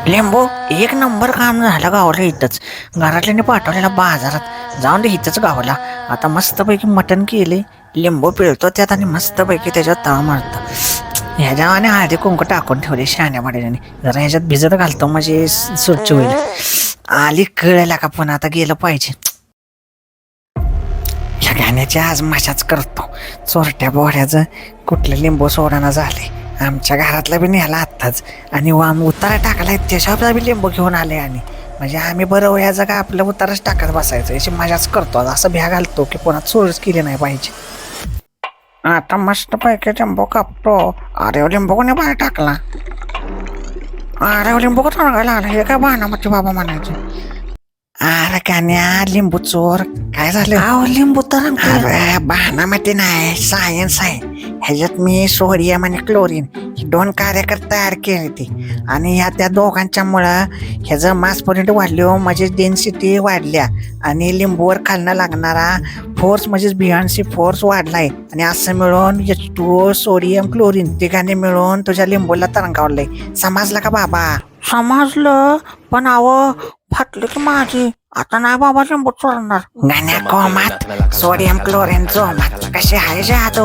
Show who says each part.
Speaker 1: लिंबू एक नंबर काम झालं गावाला इथंच. घरातल्याने पाठवलेला बाजारात जाऊन दे इथंच गावाला. आता मस्तपैकी मटण केले, लिंबू पिळतो त्यात आणि मस्तपैकी त्याच्यात तळ मारतो. ह्याच्या आणि हळदी कुंकू टाकून ठेवले शाण्या पाड्याने. जरा ह्याच्यात भिजत घालतो म्हणजे स्वच्छ होईल. आली कळायला का पण आता गेलं पाहिजे. ह्या गाण्याच्या आज मशाच करतो. चोरट्या बोऱ्याचं कुठलं लिंबू सोडाना झाले. आमच्या घरातला बी नेला आत्ताच आणि उतारा टाकलाय त्याच्यावर बी लिंबू घेऊन आले. आणि म्हणजे आम्ही बरं याचं का आपलं उतारच टाकत बसायचं याची मजाच करतो. असं भ्या घालतो की कोणा चोरच केली नाही पाहिजे. आता मस्त पैकी लिंबू कापतो. अरे लिंबू कोणी बाहेर टाकला. अरे लिंबू का तोडायला आला हे काय बाणामती बाबा म्हणायचे. अरे कान्या लिंबू चोर काय झालं. अहो लिंबू तर अरे बाणामती नाही सायन्स आहे. ह्याच्यात मी सोडियम आणि क्लोरीन ही 2 कार्यकर तयार केली ती. आणि ह्या त्या दोघांच्यामुळं ह्याचं मास पॉइंट वाढलो म्हणजे डेन्सिटी वाढल्या आणि लिंबूवर खालनं लागणारा फोर्स म्हणजे बिहानसी फोर्स वाढलाय. आणि असं मिळून H2O सोडियम क्लोरीन तिघांनी मिळून तुझ्या लिंबूला तरंगावलंय. समजलं का बाबा. समजलं पण फाटली की माझी. आता नाही बाबा लिंबू चोरणार. गाण्या कोमात सोडियम क्लोरीन जोमात कशी आहे जादू.